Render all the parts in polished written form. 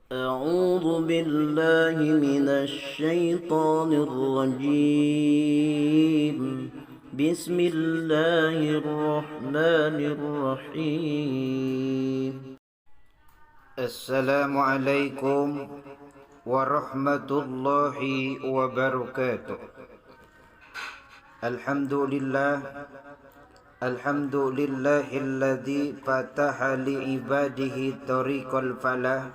أعوذ بالله من الشيطان الرجيم. بسم الله الرحمن الرحيم. السلام عليكم ورحمة الله وبركاته. الحمد لله الذي فتح لعباده طريق الفلاح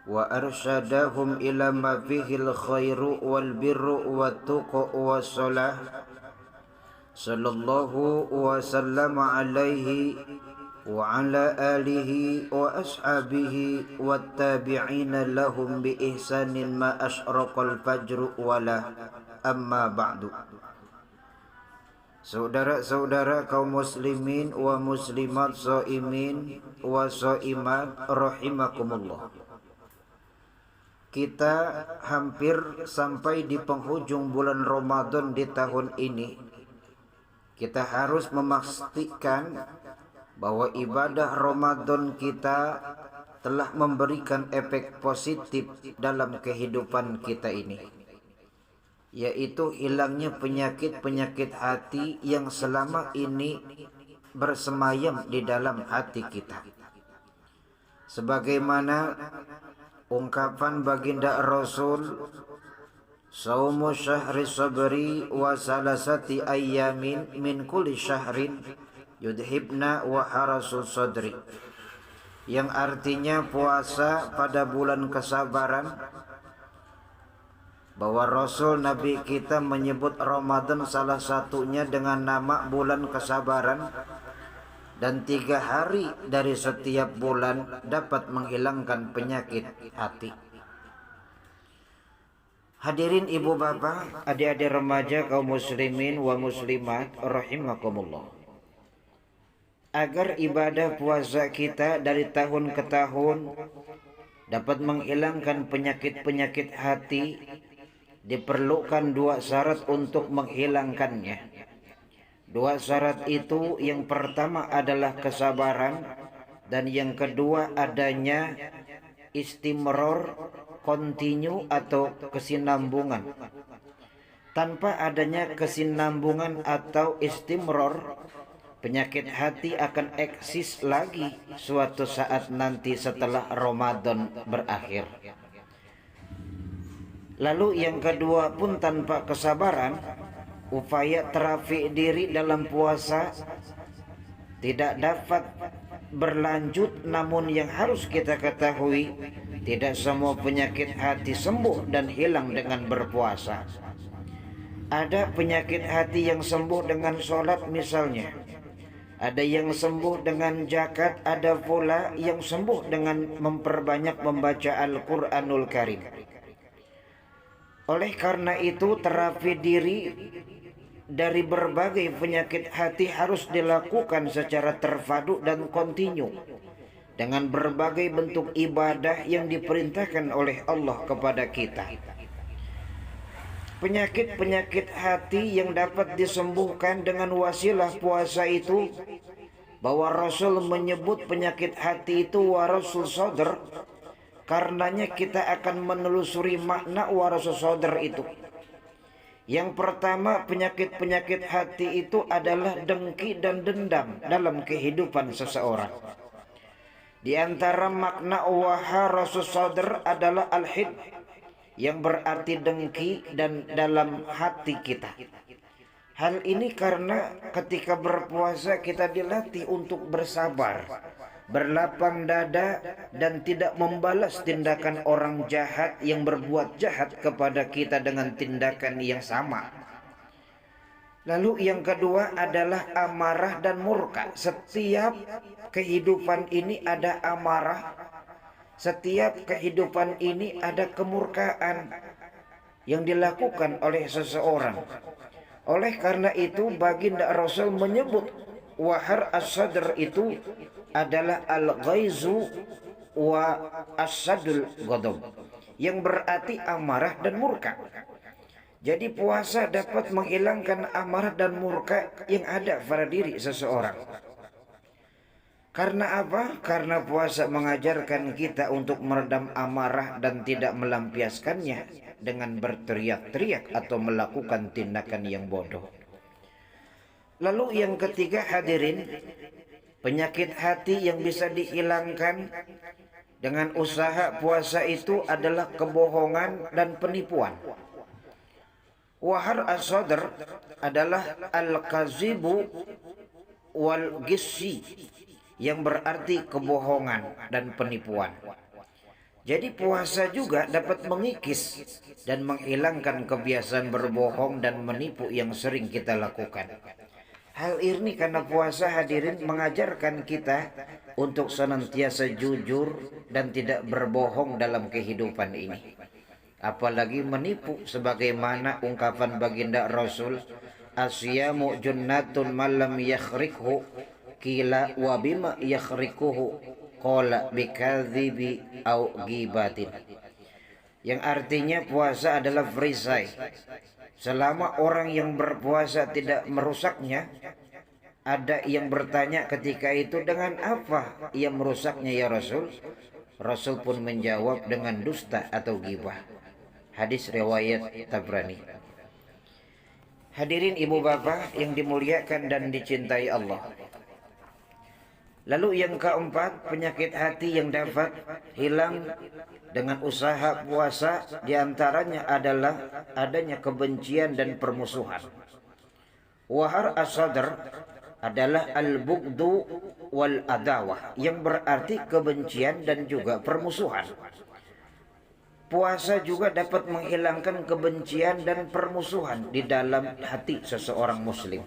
وأرشدهم إلى ما فيه الخير والبر والتقى والصلاح. صلى الله وسلم عليه وعلى آله وأصحابه والتابعين لهم بإحسان ما أشرق الفجر ولا أما بعد. Saudara-saudara kaum muslimin wa muslimat, shaimin wa shaimat rahimakumullah. Kita hampir sampai di penghujung bulan Ramadan di tahun ini. Kita harus memastikan bahwa ibadah Ramadan kita telah memberikan efek positif dalam kehidupan kita ini, yaitu hilangnya penyakit-penyakit hati yang selama ini bersemayam di dalam hati kita. Sebagaimana ungkapan baginda Rasul, "Saumu syahri sabri wa salasati ayyamin min kulli syahrin yudhibna wa harasul sadri," yang artinya puasa pada bulan kesabaran, bahwa Rasul Nabi kita menyebut Ramadan salah satunya dengan nama bulan kesabaran, dan 3 hari dari setiap bulan dapat menghilangkan penyakit hati. Hadirin ibu bapak, adik-adik remaja kaum muslimin wa muslimat rahimakumullah. Agar ibadah puasa kita dari tahun ke tahun dapat menghilangkan penyakit-penyakit hati, diperlukan 2 syarat untuk menghilangkannya. 2 syarat itu, yang pertama adalah kesabaran, dan yang kedua adanya istimror, kontinu atau kesinambungan. Tanpa adanya kesinambungan atau istimror, penyakit hati akan eksis lagi suatu saat nanti setelah Ramadan berakhir. Lalu yang kedua pun, tanpa kesabaran, upaya terapi diri dalam puasa tidak dapat berlanjut. Namun yang harus kita ketahui, tidak semua penyakit hati sembuh dan hilang dengan berpuasa. Ada penyakit hati yang sembuh dengan sholat misalnya, ada yang sembuh dengan zakat, ada pula yang sembuh dengan memperbanyak membaca Al-Quranul Karim. Oleh karena itu, terapi diri dari berbagai penyakit hati harus dilakukan secara terpadu dan kontinu dengan berbagai bentuk ibadah yang diperintahkan oleh Allah kepada kita. Penyakit-penyakit hati yang dapat disembuhkan dengan wasilah puasa itu, bahwa Rasul menyebut penyakit hati itu warasul sadr. Karenanya kita akan menelusuri makna warasul sadr itu. Yang pertama, penyakit-penyakit hati itu adalah dengki dan dendam dalam kehidupan seseorang. Di antara makna waharasul sadr adalah al-hid, yang berarti dengki dan dalam hati kita. Hal ini karena ketika berpuasa kita dilatih untuk bersabar, berlapang dada, dan tidak membalas tindakan orang jahat yang berbuat jahat kepada kita dengan tindakan yang sama. Lalu yang kedua adalah amarah dan murka. Setiap kehidupan ini ada amarah, setiap kehidupan ini ada kemurkaan yang dilakukan oleh seseorang. Oleh karena itu, baginda Rasul menyebut wahar as-sadr itu adalah al-ghaizu wa as-sadul ghadab, yang berarti amarah dan murka. Jadi puasa dapat menghilangkan amarah dan murka yang ada pada diri seseorang. Karena apa? Karena puasa mengajarkan kita untuk meredam amarah dan tidak melampiaskannya dengan berteriak-teriak atau melakukan tindakan yang bodoh. Lalu yang ketiga hadirin, penyakit hati yang bisa dihilangkan dengan usaha puasa itu adalah kebohongan dan penipuan. Wahar as-sadr adalah al-kazibu wal gissi, yang berarti kebohongan dan penipuan. Jadi puasa juga dapat mengikis dan menghilangkan kebiasaan berbohong dan menipu yang sering kita lakukan. Hal ini karena puasa hadirin mengajarkan kita untuk senantiasa jujur dan tidak berbohong dalam kehidupan ini. Apalagi menipu, sebagaimana ungkapan baginda Rasul, asyamu junnatun malam yakhrikhu, kila wa bima yakhrikuhu, qala bikadzibi au gibatin. Yang artinya puasa adalah perisai. Selama orang yang berpuasa tidak merusaknya. Ada yang bertanya ketika itu, dengan apa ia merusaknya ya Rasul? Rasul pun menjawab, dengan dusta atau ghibah. Hadis riwayat Tabrani. Hadirin ibu bapak yang dimuliakan dan dicintai Allah. Lalu yang keempat, penyakit hati yang dapat hilang dengan usaha puasa diantaranya adalah adanya kebencian dan permusuhan. Wahar as-sadr adalah al-bughdu wal adawah, yang berarti kebencian dan juga permusuhan. Puasa juga dapat menghilangkan kebencian dan permusuhan di dalam hati seseorang muslim.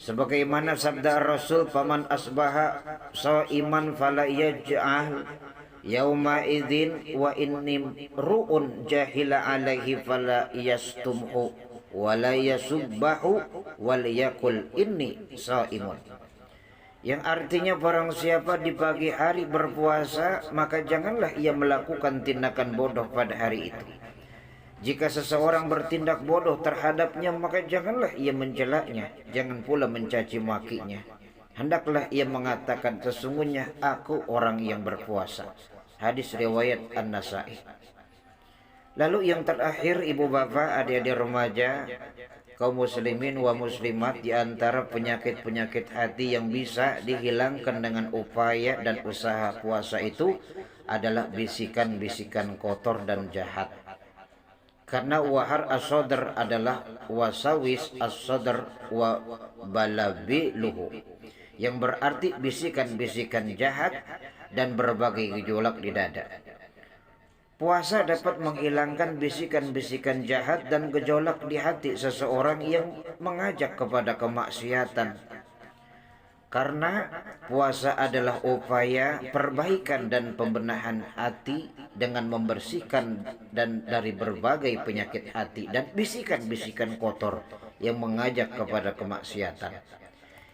Sebagaimana sabda Rasul, "Faman asbaha shaiman fala yaj'al yauma idzin wa inni ru'un jahila alaihi fala yastumhu wa la yasubbahu wal yakul inni shaimun." Yang artinya barang siapa di pagi hari berpuasa, maka janganlah ia melakukan tindakan bodoh pada hari itu. Jika seseorang bertindak bodoh terhadapnya, maka janganlah ia mencelaknya, jangan pula mencaci makinya. Hendaklah ia mengatakan, sesungguhnya aku orang yang berpuasa. Hadis riwayat An-Nasa'i. Lalu yang terakhir ibu bapak, adik-adik remaja, kaum muslimin wa muslimat, di antara penyakit-penyakit hati yang bisa dihilangkan dengan upaya dan usaha puasa itu adalah bisikan-bisikan kotor dan jahat. Karena wahar as-sadr adalah wasawis as-sadr wa balabiluhu, yang berarti bisikan-bisikan jahat dan berbagai gejolak di dada. Puasa dapat menghilangkan bisikan-bisikan jahat dan gejolak di hati seseorang yang mengajak kepada kemaksiatan. Karena puasa adalah upaya perbaikan dan pembenahan hati dengan membersihkan dan dari berbagai penyakit hati dan bisikan-bisikan kotor yang mengajak kepada kemaksiatan.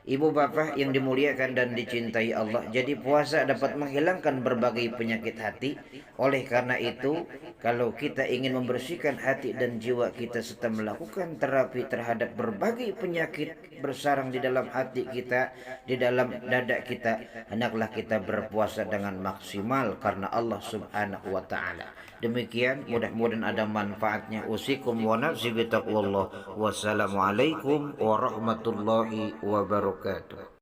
Ibu bapak yang dimuliakan dan dicintai Allah, jadi puasa dapat menghilangkan berbagai penyakit hati. Oleh karena itu, kalau kita ingin membersihkan hati dan jiwa kita serta melakukan terapi terhadap berbagai penyakit bersarang di dalam hati kita, di dalam dada kita, hendaklah kita berpuasa dengan maksimal karena Allah Subhanahu wa taala. Demikian, mudah-mudahan ada manfaatnya. Usikum wa nafsi bitaqwallah. Wassalamualaikum warahmatullahi wabarakatuh.